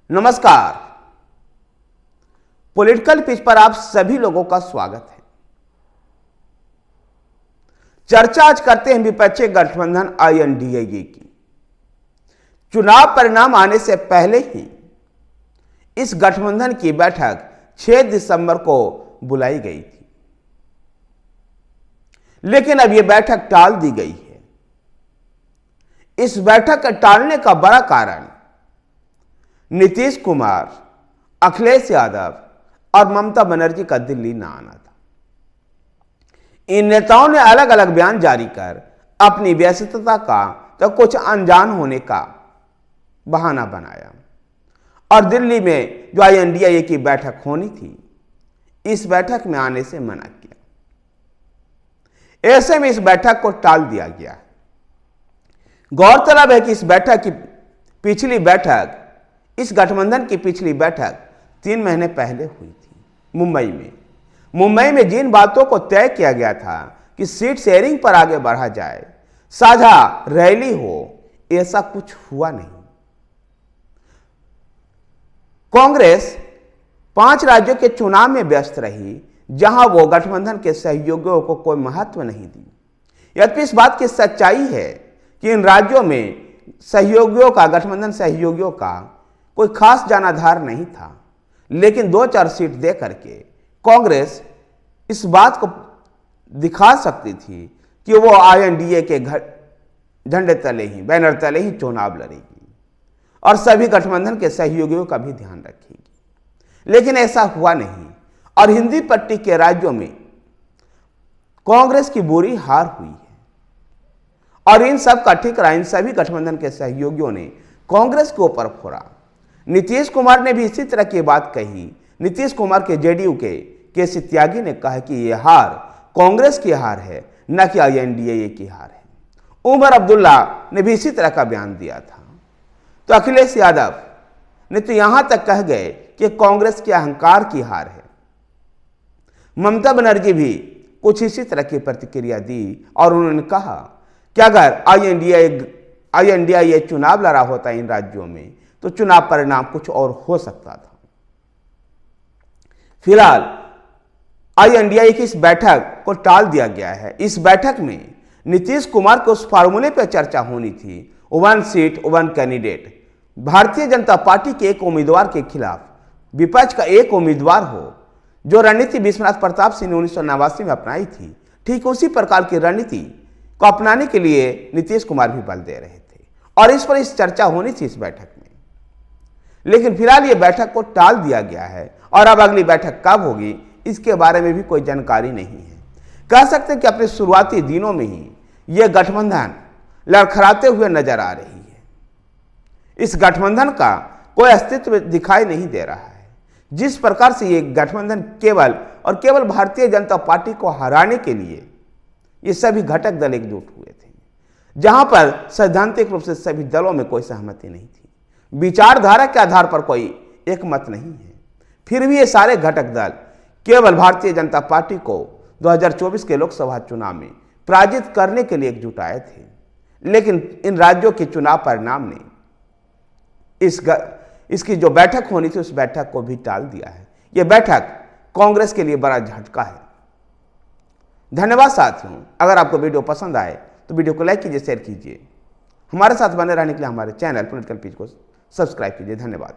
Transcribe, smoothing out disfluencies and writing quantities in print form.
नमस्कार। Political pitch पर आप सभी लोगों का स्वागत है। चर्चा आज करते हैं विपक्षी गठबंधन INDIA की। चुनाव परिणाम आने से पहले ही इस गठबंधन की बैठक 6 दिसंबर को बुलाई गई थी, लेकिन अब यह बैठक टाल दी गई है। इस बैठक के टालने का बड़ा कारण नीतीश कुमार, अखिलेश यादव और ममता बनर्जी का दिल्ली न आना था। इन नेताओं ने अलग अलग बयान जारी कर अपनी व्यस्तता का तो कुछ अनजान होने का बहाना बनाया और दिल्ली में जो INDIA की बैठक होनी थी, इस बैठक में आने से मना किया। ऐसे में इस बैठक को टाल दिया गया। गौरतलब है कि इस गठबंधन की पिछली बैठक 3 महीने पहले हुई थी मुंबई में जिन बातों को तय किया गया था कि सीट शेयरिंग पर आगे बढ़ा जाए, साझा रैली हो, ऐसा कुछ हुआ नहीं। कांग्रेस 5 राज्यों के चुनाव में व्यस्त रही, जहां वो गठबंधन के सहयोगियों को कोई महत्व नहीं दी। यद्यपि इस बात की सच्चाई है कि इन राज्यों में गठबंधन सहयोगियों का कोई खास जनाधार नहीं था, लेकिन 2-4 सीट दे करके कांग्रेस इस बात को दिखा सकती थी कि वो INDIA के झंडे तले ही, बैनर तले ही चुनाव लड़ेगी और सभी गठबंधन के सहयोगियों का भी ध्यान रखेगी। लेकिन ऐसा हुआ नहीं और हिंदी पट्टी के राज्यों में कांग्रेस की बुरी हार हुई है और इन सब का ठिकरा इन सभी गठबंधन के सहयोगियों ने कांग्रेस के ऊपर फोड़ा। नीतीश कुमार ने भी इसी तरह की बात कही। नीतीश कुमार के JDU के KC त्यागी ने कहा कि यह हार कांग्रेस की हार है, न कि INDIA की हार है। उमर अब्दुल्ला ने भी इसी तरह का बयान दिया था। तो अखिलेश यादव ने तो यहां तक कह गए कि कांग्रेस के अहंकार की हार है। ममता बनर्जी भी कुछ इसी तरह की प्रतिक्रिया दी और उन्होंने कहा कि अगर INDIA चुनाव लड़ा होता इन राज्यों में तो चुनाव परिणाम कुछ और हो सकता था। फिलहाल INDIA की इस बैठक को टाल दिया गया है। इस बैठक में नीतीश कुमार को उस फार्मूले पर चर्चा होनी थी, 1 seat 1 candidate. Bharatiya Janata party के एक उम्मीदवार के खिलाफ विपक्ष का एक उम्मीदवार हो, जो रणनीति विश्वनाथ प्रताप सिंह ने 1989 में अपनाई थी, ठीक उसी प्रकार की रणनीति को अपनाने के लिए नीतीश कुमार भी बल दे रहे थे और इस पर चर्चा होनी थी इस बैठक में। लेकिन फिलहाल ये बैठक को टाल दिया गया है और अब अगली बैठक कब होगी, इसके बारे में भी कोई जानकारी नहीं है। कह सकते हैं कि अपने शुरुआती दिनों में ही यह गठबंधन लड़खड़ाते हुए नजर आ रही है। इस गठबंधन का कोई अस्तित्व दिखाई नहीं दे रहा है। जिस प्रकार से ये गठबंधन केवल भारतीय जनता पार्टी को हराने के लिए ये सभी घटक दल एकजुट हुए थे, जहां पर सैद्धांतिक रूप से सभी दलों में कोई सहमति नहीं थी, विचारधारा के आधार पर कोई एक मत नहीं है, फिर भी ये सारे घटक दल केवल भारतीय जनता पार्टी को 2024 के लोकसभा चुनाव में पराजित करने के लिए एकजुट आए थे। लेकिन इन राज्यों के चुनाव परिणाम ने इसकी जो बैठक होनी थी उस बैठक को भी टाल दिया है। यह बैठक कांग्रेस के लिए बड़ा झटका है। धन्यवाद साथियों। अगर आपको वीडियो पसंद आए तो वीडियो को लाइक कीजिए, शेयर कीजिए। हमारे साथ बने रहने के लिए हमारे चैनल पॉलिटिकल पिच को सब्सक्राइब कीजिए। धन्यवाद।